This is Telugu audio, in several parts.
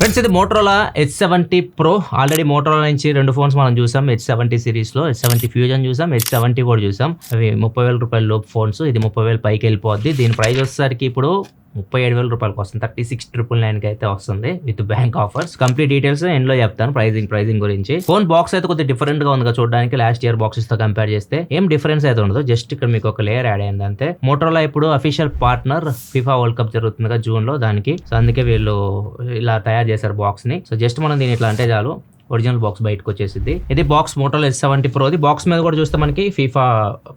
ఫ్రెండ్స్ ఇది Motorola H70 Pro. Already Motorola నుంచి 2 ఫోన్స్ మనం చూసాం. H70 సిరీస్ లో H70 ఫ్యూజన్ చూసాం, H70 కూడా చూసాం. అవి 30,000 రూపాయల లోపు ఫోన్స్. ఇది 30,000 పైకి వెళ్ళిపోద్ది. దీని ప్రైస్ వచ్చేసరికి ఇప్పుడు 37,000 రూపాయలకి వస్తుంది. 36,999 అయితే వస్తుంది with bank offers. Complete details end లో చెప్తాను ప్రైజింగ్ గురించి. ఫోన్ బాక్స్ అయితే కొద్దిగా డిఫరెంట్ గా ఉంది చూడడానికి. లాస్ట్ ఇయర్ బాక్సెస్ తో కంపేర్ చేస్తే ఏం డిఫరెన్స్ అయితే ఉండదు. జస్ట్ ఇక్కడ మీకు ఒక లేయర్ యాడ్ అయింది అంతే. మోటరోలా ఇప్పుడు official partner FIFA world cup జరుగుతుంది జూన్ లో, దానికి. సో అందుకే వీళ్ళు ఇలా తయారు చేశారు బాక్స్ ని. సో జస్ట్ మనం దీని ఇట్లా అంటే చాలు ఒరిజినల్ బాక్స్ బయటకు వచ్చేసింది. ఇది box Motorola H70 Pro. Box మీద కూడా చూస్తే మనకి ఫీఫా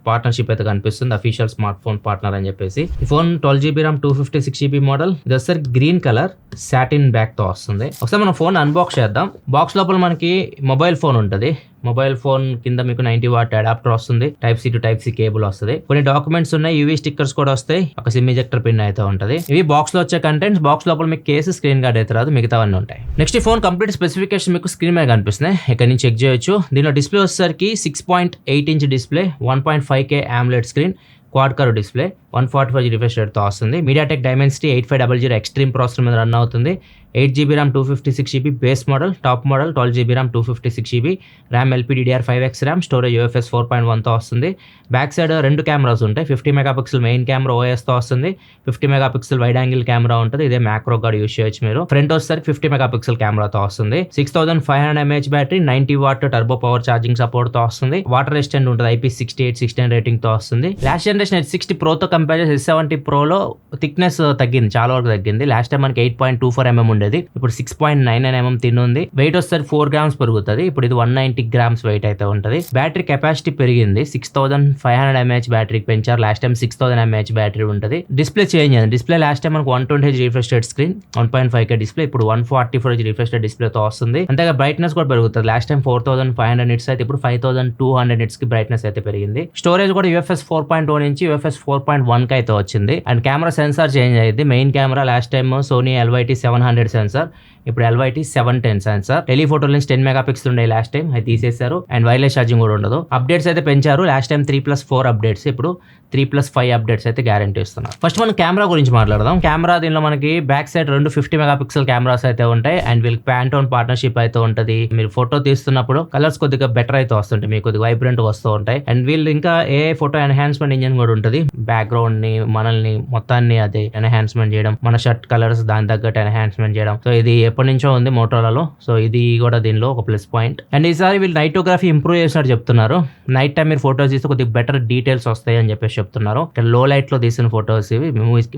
పార్ట్నర్షిప్ అయితే కనిపిస్తుంది, అఫీషియల్ స్మార్ట్ ఫోన్ పార్ట్నర్ అని చెప్పేసి. ఈ phone 12GB RAM 256GB model. ఇది వచ్చేసరి గ్రీన్ కలర్ సాటిన్ బ్యాక్ తో వస్తుంది. ఒకసారి మనం ఫోన్ అన్బాక్స్ చేద్దాం. బాక్స్ లోపల మనకి మొబైల్ ఫోన్ ఉంటుంది. మొబైల్ ఫోన్ కింద మీకు 90 వాట్ అడాప్టర్ వస్తుంది. Type C to Type C cable వస్తుంది. కొన్ని డాక్యుమెంట్స్ ఉన్నాయి, యూవీ స్టిక్కర్స్ కూడా వస్తాయి, ఒక సిమ్ ఇజెక్టర్ పిన్ అయితే ఉంటుంది. ఇవి బాక్స్ లో వచ్చే కంటెంట్స్. బాక్స్ లోపల మీకు కేసు, స్క్రీన్ గార్డ్ అయితే రాదు, మిగతావన్నీ ఉంటాయి. నెక్స్ట్ ఈ ఫోన్ కంప్లీట్ స్పెసిఫికేషన్ మీకు స్క్రీన్ మీద కనిపిస్తున్నాయి, ఇక్కడ నుంచి చెక్ చేయొచ్చు. దీనిలో డిస్ప్లే వచ్చేసరికి 6.8 inch display, 1.5K AMOLED screen, quad curve display, 144Hz refresh rate తో వస్తుంది. మీడియాటెక్ డైమెన్సిటీ 8500 ఎక్స్ట్రీమ్ ప్రాసెసర్ మీద రన్ అవుతుంది. 8GB RAM 256GB base model. Top model 12GB RAM 256GB RAM, LPDDR5X RAM, storage UFS 4.1 తో వస్తుంది. బ్యాక్ సైడ్ 2 కెమెరాస్ ఉంటాయి. 50 మెగాపిక్సెల్ మెయిన్ కెమెరా OS తో వస్తుంది. 50 మెగాపిక్సెల్ వైడ్ యాంగిల్ కెమెరా ఉంటుంది. ఇదే మ్యాక్రో గార్డ్ యూస్ చేయొచ్చు మీరు. ఫ్రంట్ వచ్చేసరికి 50 మెగాపిక్సెల్ కెమెరాతో వస్తుంది. 6500 mAh battery, 90 what turbo power charging support తో వస్తుంది. వాటర్ రెసిస్టెంట్ ఉంటుంది, IP68/69 రేటింగ్ తో వస్తుంది. లాస్ట్ జనరేషన్ H60 Pro తో కంపేర్ చేసి H70 Pro లో థిక్నెస్ తగ్గింది, చాలా వరకు తగ్గింది. లాస్ట్ టైం మనకి 8.24 mm ఉండేది, ఇప్పుడు 6.99 mm తిన్ ఉంది. వెయిట్ వస్తుంది 4 grams పెరుగుతుంది. ఇప్పుడు ఇది 190 grams వెయిట్ అయితే ఉంటుంది. బ్యాటరీ కెపాసిటీ పెరిగింది, 6500 mAh బ్యాటరీకి పెంచారు. లాస్ట్ టైం 6000 mAh బ్యాటరీ ఉంటుంది. డిస్ప్లే చేంజ్ అయింది. డిస్ప్లే లాస్ట్ టైం మనకు 120Hz refresh rate screen, 1.5K display, ఇప్పుడు 144Hz రిఫ్రెష్ రేట్ డిస్ప్లే తో వస్తుంది. అంతేగా బ్రైట్నెస్ కూడా పెరుగుతుంది. లాస్ట్ టైం 4500 nits అయితే ఇప్పుడు 5200 nits కి బ్రైట్నెస్ అయితే పెరిగింది. స్టోరేజ్ కూడా UFS 4.0 నుంచి UFS 4.1 కి అయితే వచ్చింది. అండ్ కెమెరా సెన్సార్ చేంజ్ అయ్యింది. Main camera last time Sony LYT 700 sensor, ఇప్పుడు LYT 710 sensor. Telephoto lens 10 megapixel ఉండే లాస్ట్ టైం, అది తీసేశారు. అండ్ వైర్లెస్ ఛార్జింగ్ కూడా ఉండదు. అప్డేట్స్ అయితే పెంచారు. లాస్ట్ టైం 3+4 అప్డేట్స్, ఇప్పుడు 3+5 అప్డేట్స్ అయితే గ్యారంటీ ఇస్తున్నారు. ఫస్ట్ మనం కెమెరా గురించి మాట్లాడదాం. కెమెరా దీనిలో మనకి బ్యాక్ సైడ్ 2 50 మెగాపిక్సెల్ కెమెరాస్ అయితే ఉంటాయి. అండ్ వీళ్ళకి ప్యాంటోన్ పార్ట్నర్షిప్ అయితే ఉంటుంది. మీరు ఫోటో తీస్తున్నప్పుడు కలర్స్ కొద్దిగా బెటర్ అయితే వస్తుంటాయి, మీకు కొద్దిగా వైబ్రెంట్ వస్తూ ఉంటాయి. అండ్ వీళ్ళు ఇంకా ఫోటో ఎన్హాన్స్మెంట్ ఇంజిన్ కూడా ఉంటుంది. బ్యాక్గ్రౌండ్ ని, మనల్ని మొత్తాన్ని అది ఎన్హాన్స్మెంట్ చేయడం, మన షర్ట్ కలర్స్ దాని తగ్గట్టు ఎన్హాన్స్మెంట్ చేయడం. సో ఇది ఎప్పటి నుంచో ఉంది మోటరోలాలో. సో ఇది కూడా దీనిలో ఒక ప్లస్ పాయింట్. అండ్ ఈసారి వీళ్ళు నైటోగ్రఫీ ఇంప్రూవ్ చేసినట్టు చెప్తున్నారు. నైట్ టైం మీరు ఫోటోస్ తీస్తే కొద్దిగా బెటర్ డీటెయిల్స్ వస్తాయి అని చెప్పేసి చెప్తున్నారు. ఇక్కడ లో లైట్ లో తీసిన ఫోటోస్ ఇవి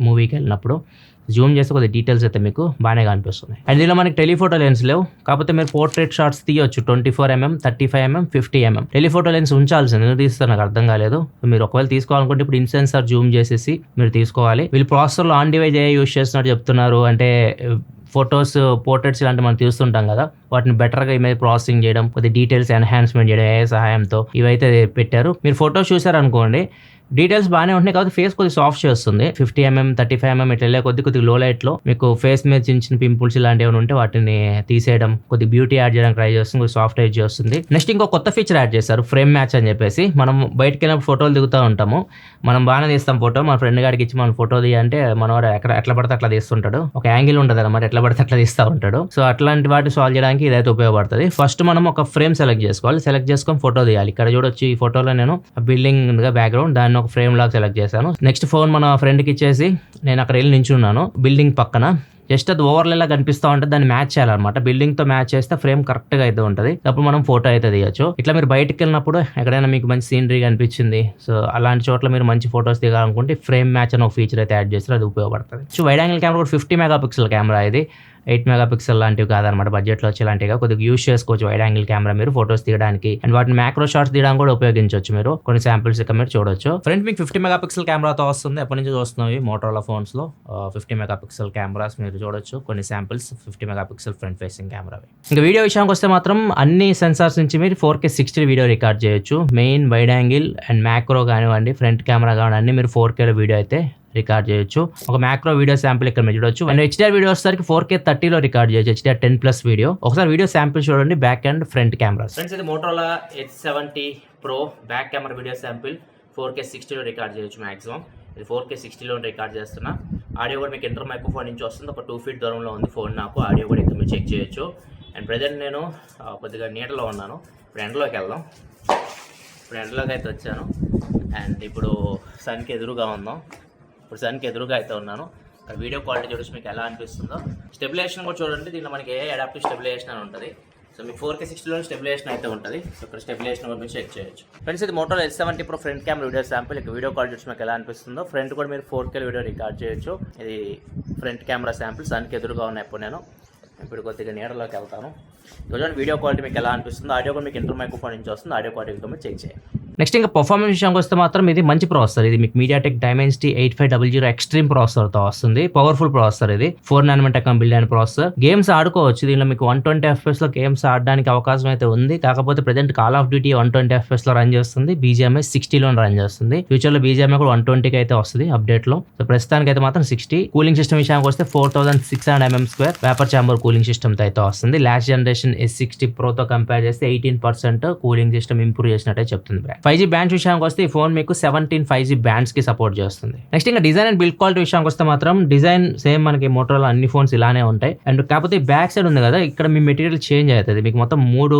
మూవీకి వెళ్ళినప్పుడు జూమ్ చేస్తే కొద్దిగా డీటెయిల్స్ అయితే మీకు బాగానే కనిపిస్తున్నాయి. అండ్ దీనిలో మనకి టెలిఫోటో లెన్స్ లేవు, కాకపోతే మీరు పోర్ట్రేట్ షాట్స్ తీయొచ్చు. 24mm, 35mm, 50mm. Telephoto lens ఉంచాల్సింది, ఎందుకు తీస్తారు నాకు అర్థం కాలేదు. మీరు ఒకవేళ తీసుకోవాలనుకుంటే ఇప్పుడు ఇన్సెన్సార్ జూమ్ చేసేసి మీరు తీసుకోవాలి. వీళ్ళు ప్రాసెసర్లో ఆన్ డివైజ్ యూస్ చేస్తున్నట్టు చెప్తున్నారు. అంటే ఫొటోస్, పోర్ట్రేట్స్ ఇలాంటి మనం తీస్తుంటాం కదా, వాటిని బెటర్గా ఇమేజ్ ప్రాసెసింగ్ చేయడం, కొద్దిగా డీటెయిల్స్ ఎన్హాన్స్మెంట్ చేయడం AI సహాయంతో ఇవైతే పెట్టారు. మీరు ఫొటోస్ చూసారనుకోండి, డీటెయిల్స్ బాగానే ఉంటున్నాయి, కాబట్టి ఫేస్ కొద్దిగా సాఫ్ట్ చేస్తుంది. 50mm, 35mm ఇట్లా వెళ్ళే కొద్దిగా లో లైట్ లో మీకు ఫేస్ మీద చిన్న చిన్న పింపుల్స్ ఇలాంటివి ఏమైనా ఉంటే వాటిని తీసేయడం, కొద్దిగా బ్యూటీ యాడ్ చేయడానికి ట్రై చేస్తుంది, కొద్దిగా సాఫ్ట్ యాడ్ చేస్తుంది. నెక్స్ట్ ఇంకో కొత్త ఫీచర్ యాడ్ చేశారు, ఫ్రేమ్ మ్యాచ్ అని చెప్పేసి. మనం బయటకు వెళ్ళినప్పుడు ఫోటోలు దిగుతూ ఉంటాము, మనం బాగానే తీస్తాం ఫోటో. మన ఫ్రెండ్ గారికి ఇచ్చి మనం ఫోటో తీయంటే మనవాడు ఎట్లా పడితే అట్లా తీస్తుంటాడు, ఒక యాంగిల్ ఉంటుంది అన్నమాట, ఎట్లా పడితే అట్లా తీస్తూ ఉంటాడు. సో అట్లాంటి వాటి సాల్వ్ చేయడానికి ఇదైతే ఉపయోగపడుతుంది. ఫస్ట్ మనం ఒక ఫ్రేమ్ సెలెక్ట్ చేసుకోవాలి. సెలెక్ట్ చేసుకొని ఫోటో తీయాలి. ఇక్కడ చూడొచ్చు, ఈ ఫోటోలో నేను బిల్డింగ్ బ్యాక్గ్రౌండ్, దాన్ని ఒక ఫ్రేమ్ లాగా సెలెక్ట్ చేశాను. నెక్స్ట్ ఫోన్ మన ఫ్రెండ్కి ఇచ్చేసి నేను అక్కడ వెళ్ళి నించున్నాను బిల్డింగ్ పక్కన. జస్ట్ అది ఓవర్లేలా కనిపిస్తూ ఉంటుంది, దాన్ని మ్యాచ్ చేయాలన్నమాట. బిల్డింగ్ తో మ్యాచ్ చేస్తే ఫ్రేమ్ కరెక్ట్ గా అయితే ఉంటుంది, అప్పుడు మనం ఫోటో అయితే తీయచ్చు. ఇట్లా మీరు బయటకు వెళ్ళినప్పుడు ఎక్కడైనా మీకు మంచి సీనరీ కనిపించింది, సో అలాంటి చోట్ల మీరు మంచి ఫోటోస్ దిగాలనుకుంటే ఫ్రేమ్ మ్యాచ్ అని ఒక ఫీచర్ అయితే యాడ్ చేస్తారు, అది ఉపయోగపడుతుంది. సో వైడ్ యాంగిల్ కెమెరా కూడా 50 మెగాపిక్సెల్ కెమెరా, ఇది 8 మెగాపిక్సెల్ లాంటివి కాదనమాట, బడ్జెట్లో వచ్చేలాంటిగా కొద్దిగా యూస్ చేసుకోవచ్చు వైడ్ యాంగిల్ కెమెరా మీరు ఫోటోస్ తీయడానికి. అండ్ వాటిని మ్యాక్రో షాట్స్ తీయడానికి కూడా ఉపయోగించవచ్చు. మీరు కొన్ని శాంపిల్స్ ఇక్కడ మీరు చూడొచ్చు. ఫ్రంట్ మీకు 50 మెగాపిక్సెల్ కెమెరాతో వస్తుంది. ఎప్పటి నుంచి చూస్తున్నాయి మోటరోలా ఫోన్స్ లో 50 మెగాపిక్సెల్ కెమెరాస్ మీరు చూడొచ్చు. కొన్ని samples 50 megapixel front facing camera. ఇంకా వీడియో విషయానికి వస్తే మాత్రం అన్ని సెన్సార్స్ నుంచి మీరు 4K 60 వీడియో రికార్డ్ చేయొచ్చు. Main, wide angle and macro కానివ్వండి, ఫ్రంట్ కెమెరా కానివ్వండి, అన్ని మీరు 4K వీడియో అయితే రికార్డ్ చేయొచ్చు. ఒక మ్యాక్రో వీడియో శాంపిల్ ఇక్కడ మీరు చూడొచ్చు. అండ్ HDR వీడియో వచ్చేసరికి 4K 30 లో రికార్డ్ చేయొచ్చు, HDR 10+ వీడియో. ఒకసారి వీడియో శాంపిల్ చూడండి, back and front cameras. Friends ఇది Motorola H70 Pro back camera video sample 4K 60 లో రికార్డ్ చేయొచ్చు మాక్సిమం. ఇది 4K 60 లో రికార్డ్ చేస్తున్నా. ఆడియో కూడా మీకు ఇంటర్ మైక్రోఫోన్ నుంచి వస్తుంది. ఒక 2 feet దూరంలో ఉంది ఫోన్ నాకు. ఆడియో కూడా ఇక్కడ మీరు చెక్ చేయొచ్చు. అండ్ ప్రజెంట్ నేను కొద్దిగా నీడలో ఉన్నాను. ఇప్పుడు ఎండలోకి వెళ్దాం. ఇప్పుడు ఎండలోకి అయితే వచ్చాను. అండ్ ఇప్పుడు సన్కి ఎదురుగా ఉన్నాం. ఇప్పుడు సన్కి ఎదురుగా అయితే ఉన్నాను. వీడియో క్వాలిటీ చూడొచ్చు మీకు ఎలా అనిపిస్తుందో. స్టెబిలైజేషన్ కూడా చూడండి. దీంట్లో మనకి అడాప్టివ్ స్టెబిలైజేషన్ అని ఉంటుంది. సో మీకు 4K 60లో స్టెబిలైజేషన్ అయితే ఉంటుంది. సో ఇక్కడ స్టెబిలైజేషన్ కూడా మీరు చెక్ చేయొచ్చు. ఫ్రెండ్స్, ఇది మోటోలో H70 Pro front camera video sample. ఇక వీడియో క్వాలిటీ చూసి మీకు ఎలా అనిపిస్తుందో. ఫ్రంట్ కూడా మీరు 4K వీడియో రికార్డ్ చేయొచ్చు. ఇది ఫ్రంట్ కెమెరా శాంపుల్. సన్కి ఎదురుగా ఉన్నాయి. ఇప్పుడు కొద్దిగా నీడలోకి వెళ్తాను. చూడండి వీడియో క్వాలిటీ మీకు ఎలా అనిపిస్తుందో. ఆడియో కూడా మీకు ఇంటర్ మైక్రోఫోన్ నుంచి వస్తుంది. ఆడియో క్వాలిటీ కూడా చెక్ చేయండి. నెక్స్ట్ ఇంకా పర్ఫార్మెన్స్ విషయానికి వస్తే మాత్రం ఇది మంచి ప్రాసెసర్. ఇది మీకు MediaTek Dimensity 8500 ఎక్స్ట్రీమ్ ప్రాసెసర్తో వస్తుంది. Powerful processor. ఇది 4 nanometer బిల్డ్ అయిన ప్రాసెసర్. గేమ్స్ ఆడుకోవచ్చు. దీనిలో మీకు 120 FPS లో గేమ్స్ ఆడడానికి అవకాశం అయితే ఉంది. కాకపోతే present call of duty 120 FPS లో రన్ చేస్తుంది. BGMI 60లో రన్ చేస్తుంది. ఫ్యూచర్ లో BGMI కూడా 120కి అయితే వస్తుంది అప్డేట్ లో. సో ప్రస్తుతానికి అయితే మాత్రం 60. కూలింగ్ సిస్టమ్ విషయానికి వస్తే 4600 mm² vapour chamber cooling system తో అయితే వస్తుంది. లాస్ట్ జనరేషన్ S60 Pro తో కంపేర్ చేస్తే 18% కూలింగ్ సిస్టమ్ ఇంప్రూవ్ చేసినట్టే చెప్తుంది. 5G బ్యాండ్స్ విషయానికి వస్తే ఈ ఫోన్ మీకు 17 5G బ్యాండ్స్ కి సపోర్ట్ చేస్తుంది. నెక్స్ట్ ఇంకా డిజైన్ అండ్ బిల్డ్ క్వాలిటీ విషయానికి వస్తే మాత్రం డిజైన్ సేమ్ మనకి మోటోలో అన్ని ఫోన్స్ ఇలానే ఉంటాయి. అండ్ కాకపోతే బ్యాక్ సైడ్ ఉంది కదా, ఇక్కడ మీ మెటీరియల్ చేంజ్ అవుతుంది. మీకు మొత్తం 3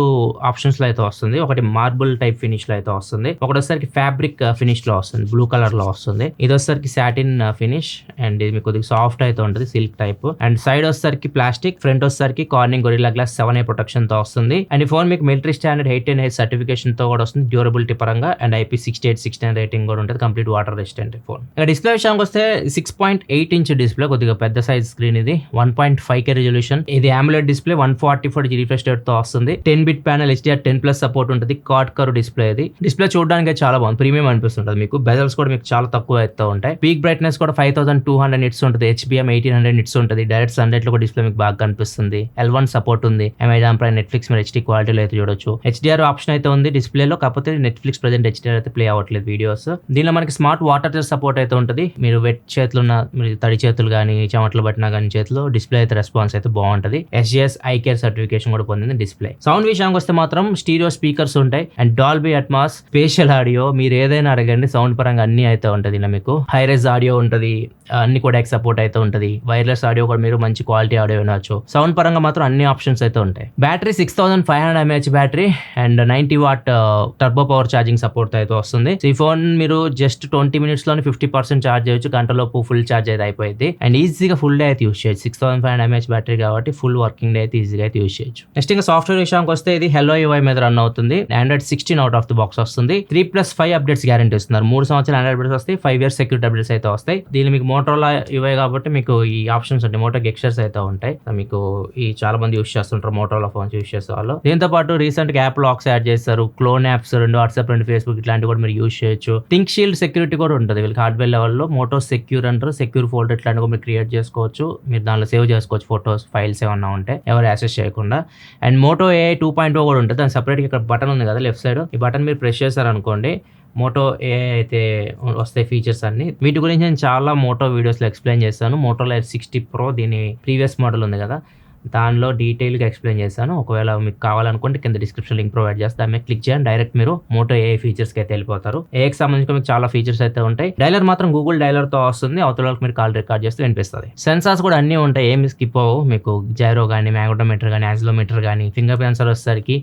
ఆప్షన్స్ లో అయితే వస్తుంది. ఒకటి మార్బుల్ టైప్ ఫినిష్ లో అయితే వస్తుంది. ఒకటి వచ్చేసరికి ఫ్యాబ్రిక్ ఫినిష్ లో వస్తుంది, బ్లూ కలర్ లో వస్తుంది. ఇది వచ్చేసరికి సాటిన్ ఫినిష్ అండ్ ఇది మీకు కొద్దిగా సాఫ్ట్ అయితే ఉంటుంది, సిల్క్ టైప్. అండ్ సైడ్ వచ్చేసరికి ప్లాస్టిక్, ఫ్రంట్ వచ్చేసరికి Corning Gorilla Glass 7A protection తో వస్తుంది. అండ్ ఈ ఫోన్ మీకు మిలిటరీ స్టాండర్డ్ 810H సర్టిఫికేషన్ తో కూడా వస్తుంది, డ్యూరబిలిటీ పరంగా. అండ్ IP6869 రేటింగ్ కూడా ఉంటుంది, కంప్లీట్ వాటర్ రెసిస్టెంట్ ఫోన్. ఇక డిస్ప్లే విషయానికి వస్తే 6.8 ఇంచ్ డిస్ప్లే, కొద్దిగా పెద్ద సైజ్ స్క్రీన్. ఇది 1.5K రెజల్యూషన్. ఇది AMOLED display 144Hz refresh rate తో వస్తుంది. 10-bit ప్యానల్ HDR10+ సపోర్ట్ ఉంటుంది. Quad curve display. ఇది డిస్ప్లే చూడడానికి చాలా బాగుంది, ప్రీమియం అనిపిస్తుంటుంది మీకు. బెజల్స్ కూడా మీకు చాలా తక్కువ అయితే ఉంటాయి. పీక్ బ్రైట్నెస్ కూడా 5200 nits ఉంటుంది. HBM 1800 nits ఉంటుంది. డైరెక్ట్ సన్లైట్ లో కూడా డిస్ప్లే మీకు బాగా కనిపిస్తుంది. L1 సపోర్ట్ ఉంది. అమెజాన్ ప్రైమ్, నెట్ఫ్లిక్స్ మీరు HD క్వాలిటీలో అయితే చూడొచ్చు. HDR ఆప్షన్ అయితే ఉంది డిస్ప్లేలో, కాకపోతే నెట్ఫ్లిక్స్ ప్రెజెంట్ HDR అయితే ప్లే అవ్వట్లేదు వీడియోస్. దీనిలో మనకి స్మార్ట్ వాటర్ సపోర్ట్ అయితే ఉంటుంది. మీరు వెట్ చేతులు ఉన్న, మీరు తడి చేతులు కానీ చెమటలు పట్టినా కానీ చేతిలో డిస్ప్లే అయితే రెస్పాన్స్ అయితే బాగుంటుంది. SGS iCare సర్టిఫికేషన్ కూడా పొందింది డిస్ప్లే. సౌండ్ విషయానికి వస్తే మాత్రం స్టీరియో స్పీకర్స్ ఉంటాయి and Dolby Atmos, spatial audio, మీరు ఏదైనా అడగండి సౌండ్ పరంగా అన్ని అయితే ఉంటుంది. ఇలా మీకు హైరెజ్ ఆడియో ఉంటుంది, అన్ని కూడా సపోర్ట్ అయితే ఉంటుంది. వైర్లెస్ ఆడియో కూడా మీరు మంచి క్వాలిటీ ఆడియో వినొచ్చు. సౌండ్ పరంగా మాత్రం అన్ని ఆప్షన్స్ అయితే ఉంటాయి. Battery 6500 mAh battery and 90 watt turbo power charging support అయితే వస్తుంది. ఈ ఫోన్ మీరు జస్ట్ 20 minutes లోనే 50% ఛార్జ్ చేయొచ్చు. గంటలోపు ఫుల్ ఛార్జ్ అయితే అయిపోయింది అండ్ ఈజీగా ఫుల్ డే అయితే యూస్ చేయొచ్చు. 6500 mAh బ్యాటరీ కాబట్టి ఫుల్ వర్కింగ్ డే అయితే ఈజీగా అయితే యూస్ చేయొచ్చు. నెక్స్ట్ ఇంకా సాఫ్ట్వేర్ విషయానికి వస్తే ఇది Hello UI మీద రన్ అవుతుంది. Android 16 out of the box వస్తుంది. 3+5 అప్డేట్స్ గ్యారెంటీ ఇస్తున్నారు. 3 సంవత్సరాల Android అప్డేట్స్ వస్తాయి, 5 years సెక్యూరిటీ అప్డేట్స్ అయితే వస్తాయి. దీనిలో మీకు మోటోలా UI కాబట్టి మీకు ఈ ఆప్షన్స్ ఉంటాయి, మోటో గెక్స్చర్స్ అయితే ఉంటాయి. మీకు ఈ చాలా మంది యూస్ చేస్తుంటారు మోటోలా ఫోన్స్ యూస్ చేసే వాళ్ళు. దీంతో పాటు రీసెంట్ గా యాప్ లాక్స్ యాడ్ చేస్తారు. క్లోన్ యాప్స్ 2 వాట్సాప్ 2 ఫేస్బుక్ ఇట్లాంటివి కూడా మీరు యూస్ చేయొచ్చు. థింక్ షీల్డ్ సెక్యూరిటీ కూడా ఉంటుంది వీళ్ళకి హార్డ్వేర్ లెవెల్లో. మోటో సెక్యూర్ అంటారు, సెక్యూర్ ఫోల్డర్ ఇట్లాంటివి కూడా మీరు క్రియేట్ చేసుకోవచ్చు. మీరు దానిలో సేవ్ చేసుకోవచ్చు ఫోటోస్, ఫైల్స్ ఏమన్నా ఉంటే ఎవరు యాక్సెస్ చేయకుండా. అండ్ మోటో AI 2.0 కూడా ఉంటుంది. దాని సపరేట్గా ఇక్కడ బటన్ ఉంది కదా లెఫ్ట్ సైడ్, ఈ బటన్ మీరు ప్రెస్ చేశారనుకోండి మోటో AI అయితే వస్తాయి ఫీచర్స్ అన్ని. వీటి గురించి నేను చాలా మోటో వీడియోస్లో ఎక్స్ప్లెయిన్ చేస్తాను. మోటోలో H60 Pro దీని ప్రీవియస్ మోడల్ ఉంది కదా, దానిలో డీటెయిల్గా ఎక్స్ప్లెయిన్ చేశాను. ఒకవేళ మీకు కావాలనుకుంటే కింద డిస్క్రిప్షన్ లింక్ ప్రొవైడ్ చేస్తే దాని మీద క్లిక్ చేయండి, డైరెక్ట్ మీరు మోటో AI ఫీచర్స్కి అయితే వెళ్ళిపోతారు. ఏఐకి సంబంధించి మీకు చాలా ఫీచర్స్ అయితే ఉంటాయి. డైలర్ మాత్రం గూగుల్ డైలర్తో వస్తుంది. అవతల వాళ్ళకి మీరు కాల్ రికార్డ్ చేస్తే వినిపిస్తుంది. సెన్సార్స్ కూడా అన్నీ ఉంటాయి, ఏమి స్కిప్ అవ్వవు. మీకు జైరో కానీ, మ్యాగ్నోమీటర్ కానీ, యాక్సిలోమీటర్ కానీ, ఫింగర్ ప్రింట్ సెన్సార్ వచ్చేసరికి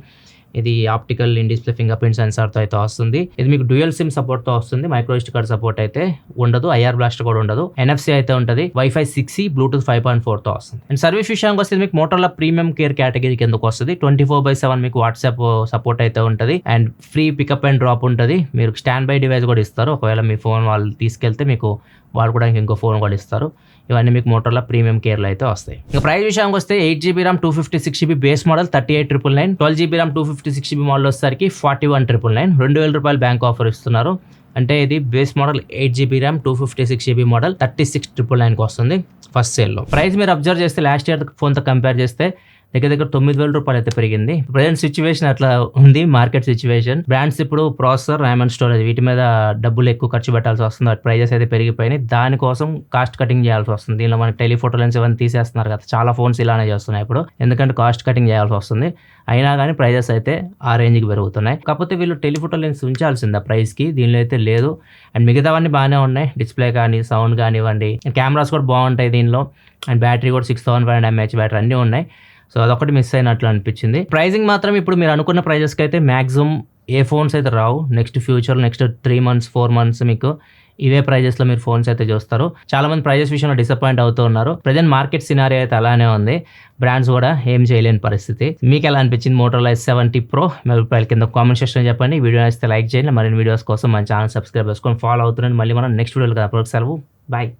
ఇది optical in display finger print సెన్సార్తో అయితే వస్తుంది. ఇది మీకు డ్యూయల్ సిమ్ సపోర్ట్తో వస్తుంది. మైక్రో SD కార్డ్ సపోర్ట్ అయితే ఉండదు, IR బ్లాస్ట్ కూడా ఉండదు. NFC అయితే ఉంటుంది. Wi-Fi 6E, Bluetooth 5.4తో వస్తుంది. అండ్ సర్వీస్ విషయానికి వస్తే మీకు మోటోలా ప్రీమియం కేర్ కేటగిరీ కిందకు వస్తుంది. 24/7 మీకు వాట్సాప్ సపోర్ట్ అయితే ఉంటుంది and free pickup and drop ఉంటుంది. మీరు స్టాండ్ బై డివైస్ కూడా ఇస్తారు. ఒకవేళ మీ ఫోన్ వాళ్ళు తీసుకెళ్తే మీకు వాడుకోవడానికి ఇంకో ఫోన్ కూడా ఇస్తారు. ఇవన్నీ మీకు మోటోలా ప్రీమియం కేర్లో అయితే వస్తాయి. ఇంకా ప్రైస్ విషయానికి వస్తే 8GB RAM 256GB base model 38,999. 12GB RAM 256GB model వచ్చేసరికి 41,999. 2,000 రూపాయలు బ్యాంక్ ఆఫర్ ఇస్తున్నారు. అంటే ఇది base model 8GB RAM 256GB model 36,999కి వస్తుంది ఫస్ట్ సేల్లో. ప్రైస్ మీరు అబ్జర్వ్ చేస్తే లాస్ట్ ఇయర్ ఫోన్తో కంపేర్ చేస్తే దగ్గర దగ్గర 9,000 రూపాయలు అయితే పెరిగింది. ప్రెజెంట్ సిచ్యువేషన్ అట్లా ఉంది మార్కెట్ సిచ్యువేషన్. బ్రాండ్స్ ఇప్పుడు ప్రాసెసర్, ర్యామ్ అండ్ స్టోరేజ్ వీటి మీద డబ్బులు ఎక్కువ ఖర్చు పెట్టాల్సి వస్తుంది. వాటి ప్రైజెస్ అయితే పెరిగిపోయినాయి. దానికోసం కాస్ట్ కటింగ్ చేయాల్సి వస్తుంది. దీనిలో మనకి టెలిఫోటో లెన్స్ ఇవన్నీ తీసేస్తున్నారు కదా, చాలా ఫోన్స్ ఇలానే చేస్తున్నాయి ఇప్పుడు, ఎందుకంటే కాస్ట్ కటింగ్ చేయాల్సి వస్తుంది. అయినా కానీ ప్రైజెస్ అయితే ఆ రేంజ్కి పెరుగుతున్నాయి. కాకపోతే వీళ్ళు టెలిఫోటో లెన్స్ ఉంచాల్సింది ఆ ప్రైస్కి, దీనిలో అయితే లేదు. అండ్ మిగతావన్నీ బాగానే ఉన్నాయి, డిస్ప్లే కానీ సౌండ్ కానివ్వండి, కెమెరాస్ కూడా బాగుంటాయి దీనిలో. అండ్ బ్యాటరీ కూడా 6500 mAh బ్యాటరీ అన్నీ ఉన్నాయి. సో అదొకటి మిస్ అయినట్లు అనిపించింది. ప్రైజింగ్ మాత్రం ఇప్పుడు మీరు అనుకున్న ప్రైజెస్కి అయితే మ్యాక్సిమం ఏ ఫోన్స్ అయితే రావు. Next future, next 3 months 4 months మీకు ఇవే ప్రైజెస్లో మీరు ఫోన్స్ అయితే చూస్తారు. చాలా మంది ప్రైజెస్ విషయంలో డిసప్పాయింట్ అవుతూ ఉన్నారు. ప్రజెంట్ మార్కెట్ సినారియో అయితే అలానే ఉంది. బ్రాండ్స్ కూడా ఏం చేయలేని పరిస్థితి. మీకు ఎలా అనిపించింది మోటరోలా S70 Pro? మీ అభిప్రాయాలు కింద కామెంట్ సెక్షన్ చెప్పండి. వీడియో నచ్చితే లైక్ చేయండి. మరిన్ని వీడియోస్ కోసం మన ఛానల్ సబ్స్క్రైబ్ చేసుకొని ఫాలో అవుతున్నాను. మళ్ళీ మనం నెక్స్ట్ వీడియోలో కదా, సెలవు, బాయ్.